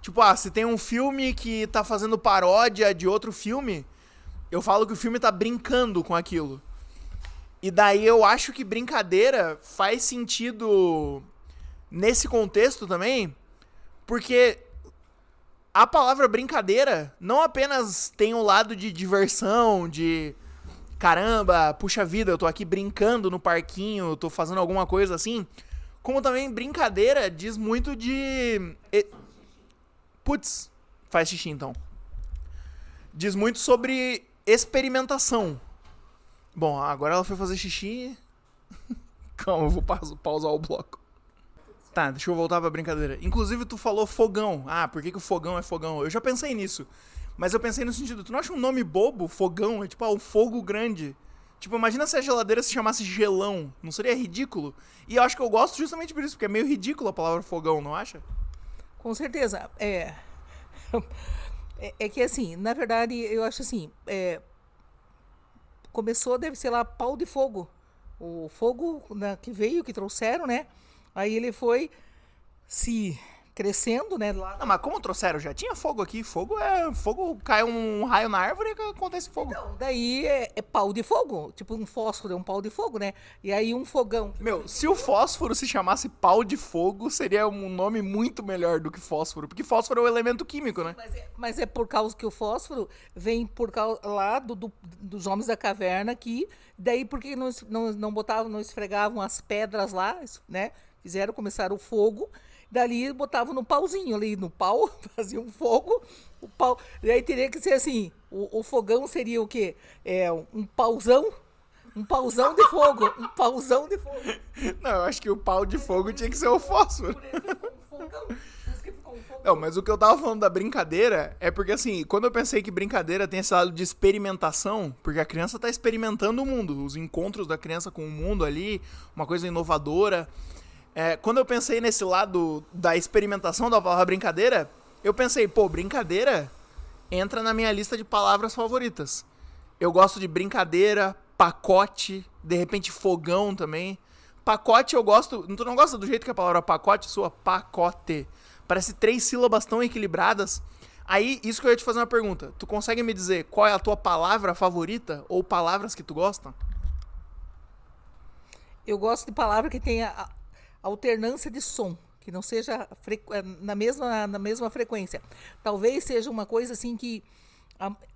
Tipo, se tem um filme que tá fazendo paródia de outro filme, eu falo que o filme tá brincando com aquilo. E daí eu acho que brincadeira faz sentido nesse contexto também, porque a palavra brincadeira não apenas tem um lado de diversão, de caramba, puxa vida, eu tô aqui brincando no parquinho, eu tô fazendo alguma coisa assim, como também brincadeira diz muito de... Putz, faz xixi então. Diz muito sobre experimentação. Bom, agora ela foi fazer xixi. Calma, eu vou pausar o bloco. Tá, deixa eu voltar pra brincadeira. Inclusive, tu falou fogão. Por que o fogão é fogão? Eu já pensei nisso. Mas eu pensei no sentido, tu não acha um nome bobo, fogão? É tipo, um fogo grande. Tipo, imagina se a geladeira se chamasse gelão. Não seria ridículo? E eu acho que eu gosto justamente por isso, porque é meio ridículo a palavra fogão, não acha? Com certeza. É que assim, na verdade, eu acho assim... Começou, deve ser lá, pau de fogo. O fogo que veio, que trouxeram, né? Aí ele foi se crescendo, né? Lá... Não, mas como trouxeram? Já tinha fogo aqui. Fogo, cai um raio na árvore e acontece fogo. Então, daí é pau de fogo. Tipo, um fósforo é um pau de fogo, né? E aí um fogão. Meu, se o fósforo se chamasse pau de fogo, seria um nome muito melhor do que fósforo. Porque fósforo é um elemento químico, né? Mas é por causa que o fósforo vem por causa lá dos homens da caverna aqui. Daí porque não botavam, não esfregavam as pedras lá, né? Começaram o fogo. Dali botavam no pauzinho ali, no pau, faziam fogo, o pau. E aí teria que ser assim, o fogão seria o quê? Um pauzão de fogo, um pauzão de fogo. Não, eu acho que o pau de fogo tinha que ser o fósforo. Não, mas o que eu tava falando da brincadeira é porque, assim, quando eu pensei que brincadeira tem esse lado de experimentação, porque a criança tá experimentando o mundo, os encontros da criança com o mundo ali, uma coisa inovadora... quando eu pensei nesse lado da experimentação da palavra brincadeira, eu pensei, brincadeira entra na minha lista de palavras favoritas. Eu gosto de brincadeira, pacote, de repente fogão também. Pacote eu gosto... Tu não gosta do jeito que a palavra pacote soa? Pacote. Parece 3 sílabas tão equilibradas. Aí, isso que eu ia te fazer uma pergunta. Tu consegue me dizer qual é a tua palavra favorita? Ou palavras que tu gosta? Eu gosto de palavra que tenha... alternância de som, que não seja na mesma frequência. Talvez seja uma coisa assim que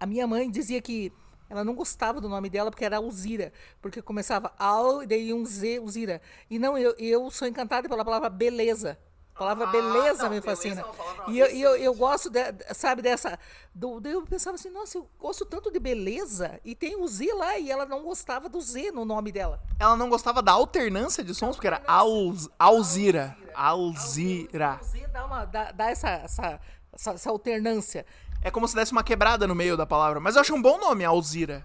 a minha mãe dizia que ela não gostava do nome dela porque era Alzira, porque começava Al e daí um Z, Alzira. E não, eu sou encantada pela palavra beleza. A palavra beleza me fascina. E eu gosto, sabe, dessa... eu pensava assim, nossa, eu gosto tanto de beleza. E tem o Z lá, e ela não gostava do Z no nome dela. Ela não gostava da alternância de sons, porque era Alzira. Alzira. O Z dá essa alternância. É como se desse uma quebrada no meio da palavra. Mas eu acho um bom nome, Alzira.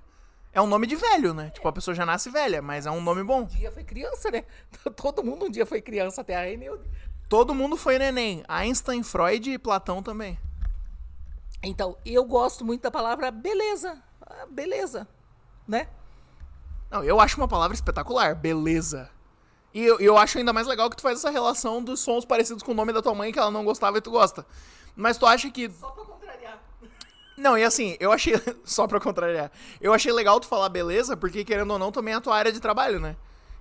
É um nome de velho, né? Tipo, a pessoa já nasce velha, mas é um nome bom. Um dia foi criança, né? Todo mundo um dia foi criança, até a Enilde. Todo mundo foi neném. Einstein, Freud e Platão também. Então, eu gosto muito da palavra beleza. Beleza, né? Não, eu acho uma palavra espetacular, beleza. E eu acho ainda mais legal que tu faz essa relação dos sons parecidos com o nome da tua mãe, que ela não gostava e tu gosta. Mas tu acha que... Só pra contrariar. Não, e assim, eu achei... Só pra contrariar. Eu achei legal tu falar beleza, porque querendo ou não, também é a tua área de trabalho, né?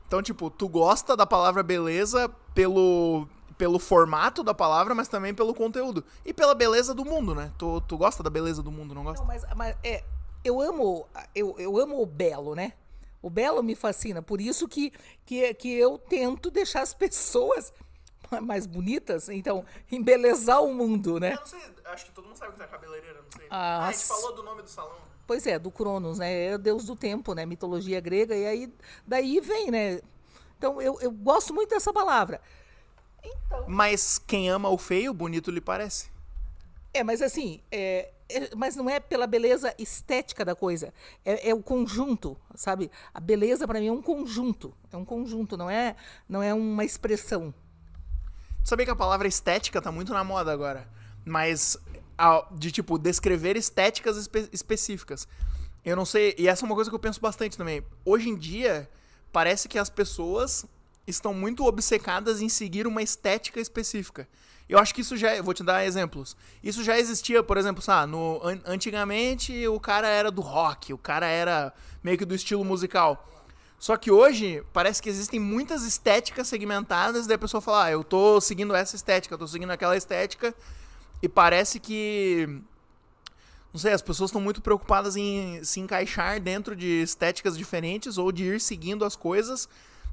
Então, tipo, tu gosta da palavra beleza pelo formato da palavra, mas também pelo conteúdo. E pela beleza do mundo, né? Tu gosta da beleza do mundo, não gosta? Não, mas eu amo o belo, né? O belo me fascina, por isso que eu tento deixar as pessoas mais bonitas, então, embelezar o mundo, né? Eu não sei, acho que todo mundo sabe o que é cabeleireira, não sei. Ah, A gente falou do nome do salão. Pois é, do Cronos, né? É o deus do tempo, né? Mitologia grega, e aí daí vem, né? Então, eu gosto muito dessa palavra. Então, Mas quem ama o feio, bonito lhe parece. mas assim, mas não é pela beleza estética da coisa, é o conjunto, sabe? A beleza para mim é um conjunto, não é uma expressão. Sabia que a palavra estética tá muito na moda agora, mas de tipo descrever estéticas específicas. Eu não sei, e essa é uma coisa que eu penso bastante também. Hoje em dia, parece que as pessoas estão muito obcecadas em seguir uma estética específica. Eu acho que isso já, eu vou te dar exemplos. Isso já existia, por exemplo, sabe, antigamente o cara era do rock, o cara era meio que do estilo musical. Só que hoje parece que existem muitas estéticas segmentadas, daí a pessoa fala, eu tô seguindo essa estética, eu tô seguindo aquela estética, e parece que, não sei, as pessoas estão muito preocupadas em se encaixar dentro de estéticas diferentes ou de ir seguindo as coisas,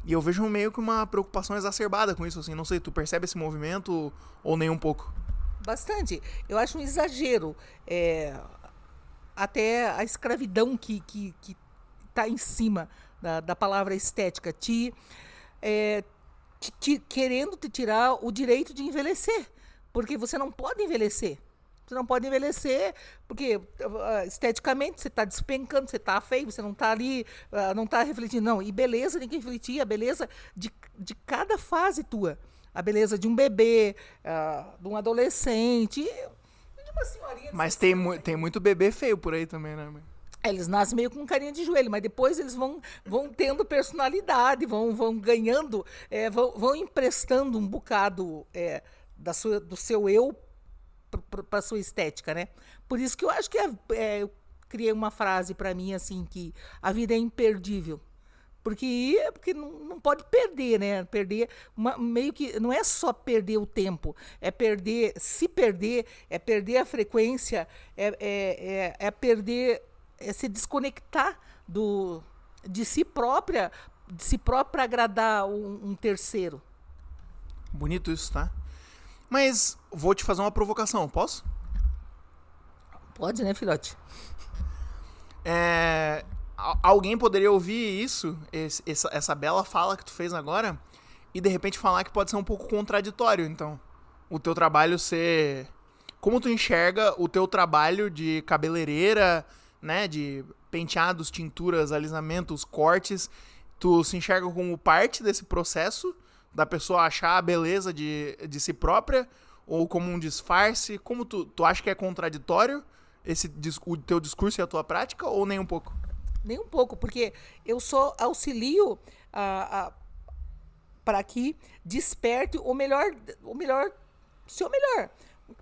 e eu vejo meio que uma preocupação exacerbada com isso, assim, não sei, tu percebe esse movimento ou nem um pouco? Bastante. Eu acho um exagero. Até a escravidão que está em cima da palavra estética, querendo te tirar o direito de envelhecer. Porque você não pode envelhecer. Você não pode envelhecer porque esteticamente você está despencando, você está feio, você não está ali, não está refletindo. Não, e beleza tem que refletir a beleza de cada fase tua. A beleza de um bebê, de um adolescente, de uma senhorinha. Mas tem muito bebê feio por aí também, né, mãe? Eles nascem meio com carinha de joelho, mas depois eles vão tendo personalidade, vão ganhando, vão emprestando um bocado do seu eu para sua estética, né? Por isso que eu acho que eu criei uma frase para mim assim, que a vida é imperdível. Porque não pode perder, né? Perder meio que não é só perder o tempo, é perder a frequência, é perder, se desconectar de si própria para agradar um terceiro. Bonito isso, tá? Mas vou te fazer uma provocação, posso? Pode, né, filhote? Alguém poderia ouvir isso, essa bela fala que tu fez agora, e de repente falar que pode ser um pouco contraditório, então. O teu trabalho ser... Como tu enxerga o teu trabalho de cabeleireira, né, de penteados, tinturas, alisamentos, cortes, tu se enxerga como parte desse processo da pessoa achar a beleza de si própria, ou como um disfarce? Como tu acha que é contraditório o teu discurso e a tua prática, ou nem um pouco? Nem um pouco, porque eu só auxilio para que desperte o seu melhor.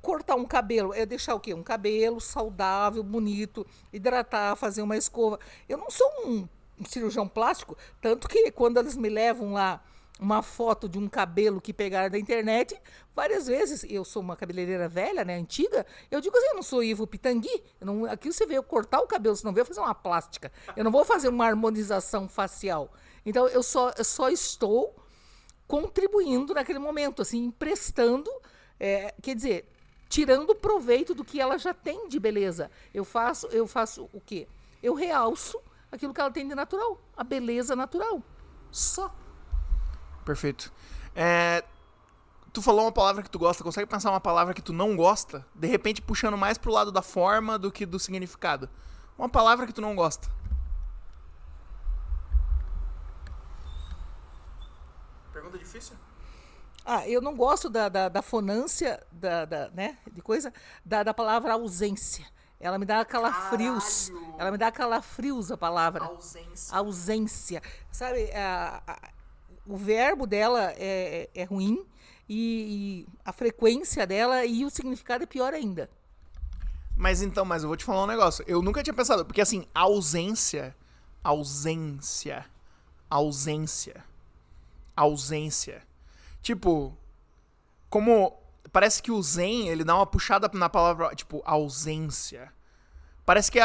Cortar um cabelo, é deixar o quê? Um cabelo saudável, bonito, hidratar, fazer uma escova. Eu não sou um cirurgião plástico, tanto que quando eles me levam lá uma foto de um cabelo que pegaram da internet, várias vezes, eu sou uma cabeleireira velha, né, antiga, eu digo assim, eu não sou Ivo Pitangui, aqui você veio cortar o cabelo, você não veio fazer uma plástica, eu não vou fazer uma harmonização facial. Então, eu só estou contribuindo naquele momento, assim, emprestando, quer dizer, tirando proveito do que ela já tem de beleza. Eu faço o quê? Eu realço aquilo que ela tem de natural, a beleza natural, só. Perfeito. Tu falou uma palavra que tu gosta, consegue pensar uma palavra que tu não gosta? De repente puxando mais pro lado da forma do que do significado. Uma palavra que tu não gosta. Pergunta difícil? Eu não gosto da fonância, né, de coisa, da palavra ausência. Ela me dá calafrios. Caralho! Ela me dá calafrios, a palavra. Ausência. Ausência. Sabe, o verbo dela é ruim e a frequência dela e o significado é pior ainda. Mas eu vou te falar um negócio. Eu nunca tinha pensado, porque assim, ausência. Tipo, como parece que o zen, ele dá uma puxada na palavra, tipo, ausência. Parece que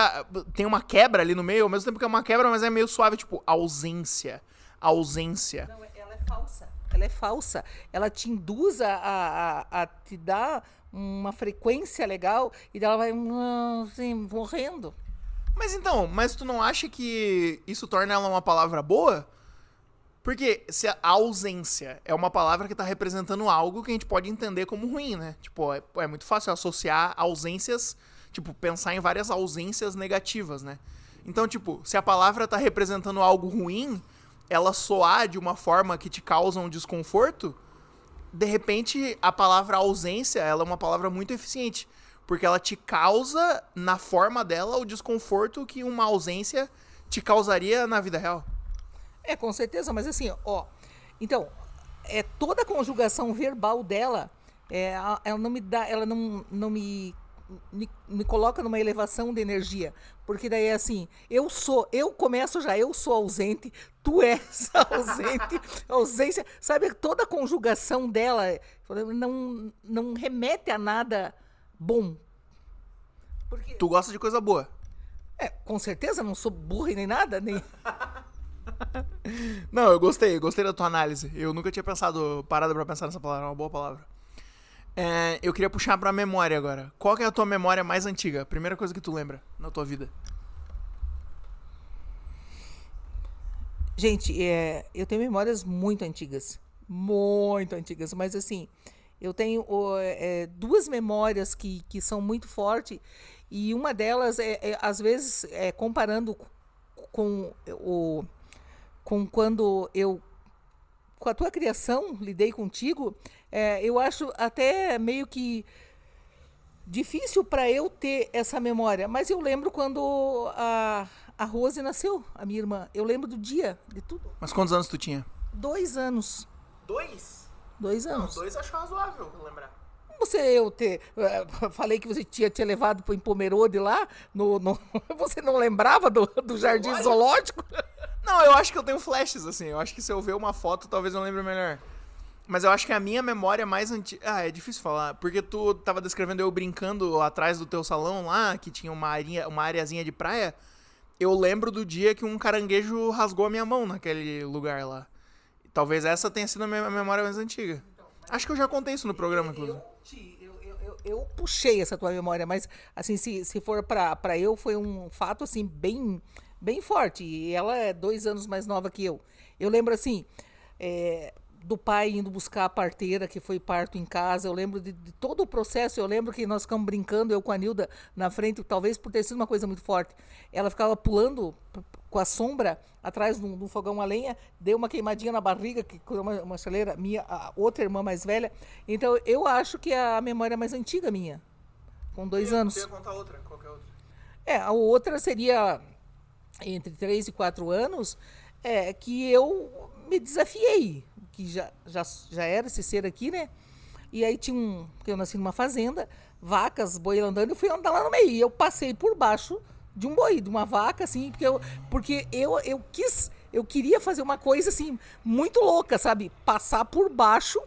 tem uma quebra ali no meio, ao mesmo tempo que é uma quebra, mas é meio suave, tipo, ausência. Ausência. Não, ela é falsa. Ela é falsa. Ela te induz a te dar uma frequência legal e ela vai assim, morrendo. Mas então, mas tu não acha que isso torna ela uma palavra boa? Porque se a ausência é uma palavra que tá representando algo que a gente pode entender como ruim, né? Tipo, é muito fácil associar ausências, tipo, pensar em várias ausências negativas, né? Então, tipo, se a palavra tá representando algo ruim, ela soar de uma forma que te causa um desconforto, de repente a palavra ausência, ela é uma palavra muito eficiente, porque ela te causa, na forma dela, o desconforto que uma ausência te causaria na vida real. É, com certeza, mas assim, ó. Então, toda a conjugação verbal dela, ela não me dá, ela não me coloca numa elevação de energia. Porque daí é assim, eu sou ausente, tu és ausente, ausência. Sabe, toda a conjugação dela não remete a nada bom. Porque, Tu gosta de coisa boa. com certeza, não sou burra e nem nada, nem... Não, eu gostei da tua análise. Eu nunca tinha parado pra pensar nessa palavra, é uma boa palavra. Eu queria puxar pra memória agora. Qual que é a tua memória mais antiga? Primeira coisa que tu lembra na tua vida. Gente, eu tenho memórias muito antigas, mas assim, eu tenho duas memórias que são muito fortes, e uma delas às vezes, comparando com quando eu, com a tua criação, lidei contigo, eu acho até meio que difícil para eu ter essa memória, mas eu lembro quando a Rose nasceu, a minha irmã. Eu lembro do dia, de tudo. Mas quantos anos tu tinha? 2 anos. 2? 2 anos. Não, 2 acho razoável, lembrar. Falei que você tinha levado para o Pomerode lá, você não lembrava do Jardim Zoológico? Não, eu acho que eu tenho flashes, assim. Eu acho que se eu ver uma foto, talvez eu lembre melhor. Mas eu acho que a minha memória mais antiga... é difícil falar. Porque tu tava descrevendo eu brincando atrás do teu salão lá, que tinha uma areazinha de praia. Eu lembro do dia que um caranguejo rasgou a minha mão naquele lugar lá. Talvez essa tenha sido a minha memória mais antiga. Acho que eu já contei isso no programa, inclusive. Eu puxei essa tua memória, mas assim, se for pra eu, foi um fato assim, bem, bem forte. E ela é 2 anos mais nova que eu. Eu lembro assim, do pai indo buscar a parteira, que foi parto em casa. Eu lembro de todo o processo. Eu lembro que nós ficamos brincando, eu com a Nilda na frente, talvez por ter sido uma coisa muito forte. Ela ficava pulando com a sombra atrás do fogão a lenha, deu uma queimadinha na barriga, que uma chaleira, a outra irmã mais velha. Então, eu acho que é a memória mais antiga minha, com 2 anos. Eu ia contar outra, qualquer outra. A outra seria entre 3 e 4 anos, que eu me desafiei, que já era esse ser aqui, né? E aí porque eu nasci numa fazenda, vacas, boi andando, e eu fui andar lá no meio, e eu passei por baixo de um boi, de uma vaca, assim, porque eu queria fazer uma coisa, assim, muito louca, sabe? Passar por baixo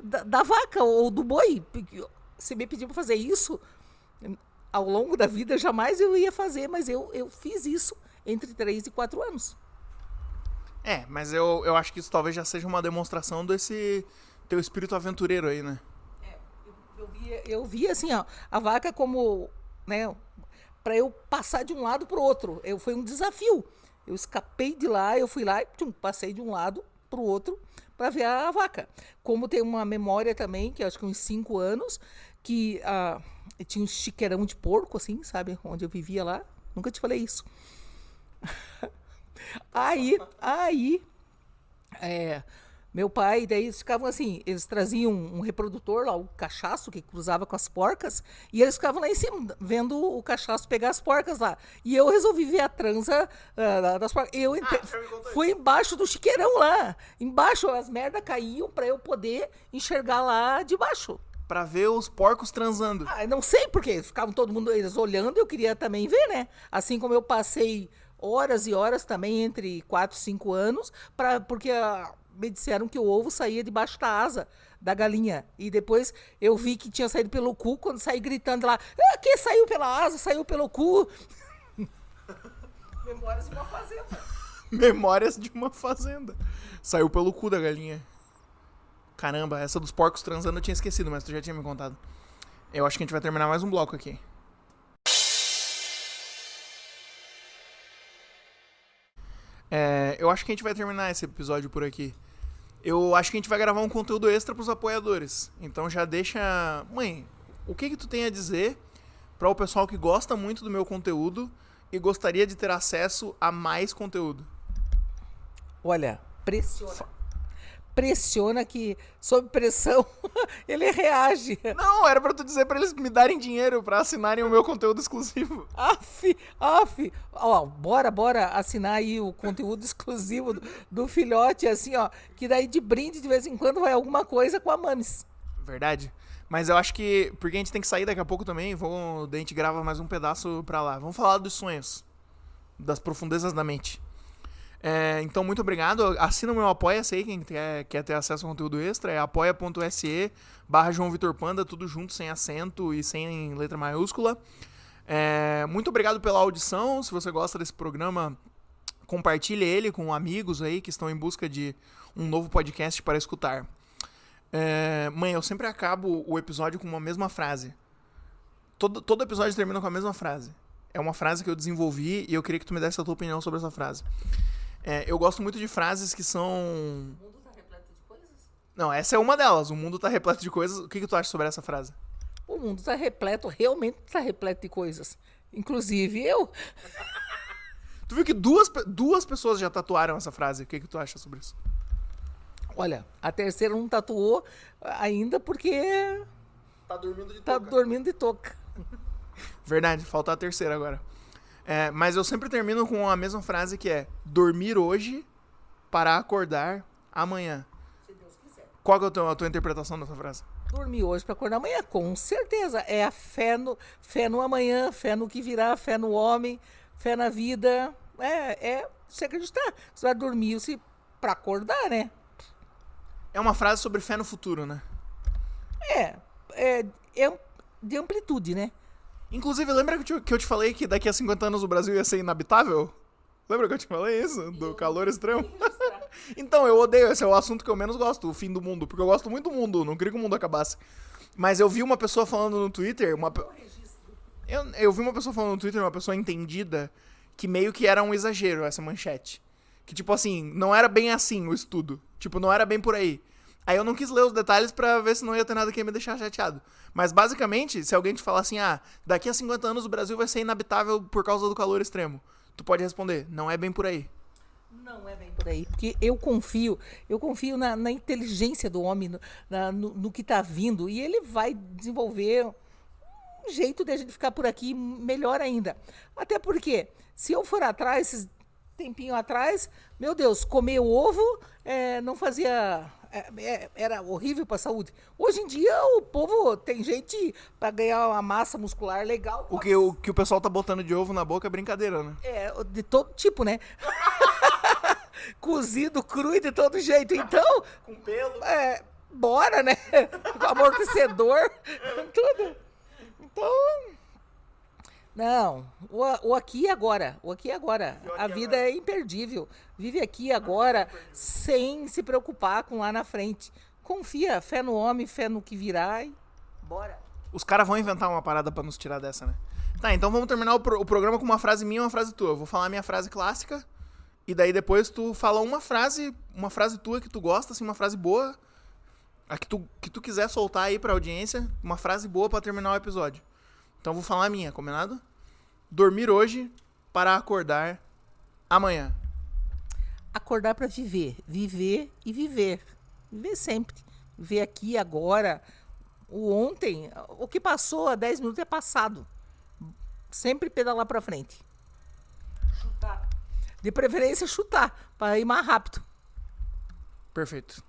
da vaca ou do boi. Se me pedir para fazer isso, ao longo da vida, jamais eu ia fazer, mas eu fiz isso entre 3 e 4 anos. Mas eu acho que isso talvez já seja uma demonstração desse teu espírito aventureiro aí, né? Eu via assim, ó, a vaca como, né, para eu passar de um lado para o outro. Foi um desafio. Eu escapei de lá, eu fui lá e passei de um lado para o outro para ver a vaca. Como tem uma memória também, que acho que uns 5 anos, que tinha um chiqueirão de porco, assim, sabe? Onde eu vivia lá. Nunca te falei isso. Aí, meu pai, daí eles ficavam assim, eles traziam um reprodutor lá, o cachaço que cruzava com as porcas, e eles ficavam lá em cima, vendo o cachaço pegar as porcas lá. E eu resolvi ver a transa das porcas. Fui embaixo do chiqueirão lá, embaixo, as merdas caíam para eu poder enxergar lá de baixo. Pra ver os porcos transando. Não sei porque ficavam todo mundo eles olhando, eu queria também ver, né? Assim como eu passei horas e horas também, entre 4 e 5 anos, porque me disseram que o ovo saía debaixo da asa da galinha. E depois eu vi que tinha saído pelo cu, quando saí gritando lá, que saiu pela asa, saiu pelo cu. Memórias de uma fazenda. Memórias de uma fazenda. Saiu pelo cu da galinha. Caramba, essa dos porcos transando eu tinha esquecido, mas tu já tinha me contado. Eu acho que a gente vai terminar mais um bloco aqui. Eu acho que a gente vai terminar esse episódio por aqui. Eu acho que a gente vai gravar um conteúdo extra pros apoiadores. Então já deixa... Mãe, o que tu tem a dizer para o pessoal que gosta muito do meu conteúdo e gostaria de ter acesso a mais conteúdo? Olha, pressiona que, sob pressão, ele reage. Não, era pra tu dizer pra eles me darem dinheiro pra assinarem o meu conteúdo exclusivo. Aff. Ó, bora assinar aí o conteúdo exclusivo do filhote, assim, ó. Que daí de brinde, de vez em quando, vai alguma coisa com a Mames. Verdade. Mas eu acho que, porque a gente tem que sair daqui a pouco também, daí a gente grava mais um pedaço pra lá. Vamos falar dos sonhos, das profundezas da mente. Então, muito obrigado. Assina o meu Apoia-se aí, quem quer ter acesso a conteúdo extra. É apoia.se/João Vitor Panda, tudo junto, sem acento e sem letra maiúscula. Muito obrigado pela audição. Se você gosta desse programa, compartilhe ele com amigos aí que estão em busca de um novo podcast para escutar. Mãe, eu sempre acabo o episódio com uma mesma frase. Todo episódio termina com a mesma frase. É uma frase que eu desenvolvi e eu queria que tu me desse a tua opinião sobre essa frase. Eu gosto muito de frases que são... O mundo tá repleto de coisas? Não, essa é uma delas. O mundo tá repleto de coisas. O que tu acha sobre essa frase? O mundo tá repleto, realmente tá repleto de coisas. Inclusive eu. Tu viu que duas pessoas já tatuaram essa frase. O que tu acha sobre isso? Olha, a terceira não tatuou ainda porque Tá dormindo de tá dormindo de touca. Verdade, falta a terceira agora. Mas eu sempre termino com a mesma frase que é: dormir hoje para acordar amanhã. Se Deus quiser. Qual que é a tua interpretação dessa frase? Dormir hoje para acordar amanhã, com certeza. É a fé no amanhã, fé no que virá, fé no homem, fé na vida. Você acreditar. Você vai dormir para acordar, né? É uma frase sobre fé no futuro, né? É de amplitude, né? Inclusive, lembra que eu te falei que daqui a 50 anos o Brasil ia ser inabitável? Lembra que eu te falei isso? Do calor extremo? Então, eu odeio. Esse é o assunto que eu menos gosto, o fim do mundo. Porque eu gosto muito do mundo, não queria que o mundo acabasse. Mas eu vi uma pessoa falando no Twitter... Eu vi uma pessoa falando no Twitter, uma pessoa entendida, que meio que era um exagero essa manchete. Que, tipo assim, não era bem assim o estudo. Tipo, não era bem por aí. Aí eu não quis ler os detalhes pra ver se não ia ter nada que ia me deixar chateado. Mas, basicamente, se alguém te falar assim, daqui a 50 anos o Brasil vai ser inabitável por causa do calor extremo, tu pode responder, não é bem por aí. Não é bem por aí, porque eu confio na inteligência do homem, no que tá vindo, e ele vai desenvolver um jeito de a gente ficar por aqui melhor ainda. Até porque, se eu for atrás, esses tempinho atrás, meu Deus, comer ovo não fazia... era horrível para a saúde. Hoje em dia, o povo tem gente para ganhar uma massa muscular legal. O que o pessoal tá botando de ovo na boca é brincadeira, né? De todo tipo, né? Cozido, cru e de todo jeito. Então, com pelo. Bora, né? Com amortecedor, tudo. Então, não, o aqui e agora. O aqui e agora. A vida é imperdível. Vive aqui e agora, sem se preocupar com lá na frente. Confia, fé no homem, fé no que virá e bora. Os caras vão inventar uma parada pra nos tirar dessa, né? Tá, então vamos terminar o programa com uma frase minha e uma frase tua. Eu vou falar a minha frase clássica, e daí depois tu fala uma frase tua que tu gosta, assim, uma frase boa, a que tu quiser soltar aí pra audiência, uma frase boa pra terminar o episódio. Então eu vou falar a minha, combinado? Dormir hoje para acordar amanhã. Acordar para viver. Viver e viver. Viver sempre. Viver aqui, agora. O ontem, o que passou há 10 minutos é passado. Sempre pedalar para frente. Chutar. De preferência chutar, para ir mais rápido. Perfeito.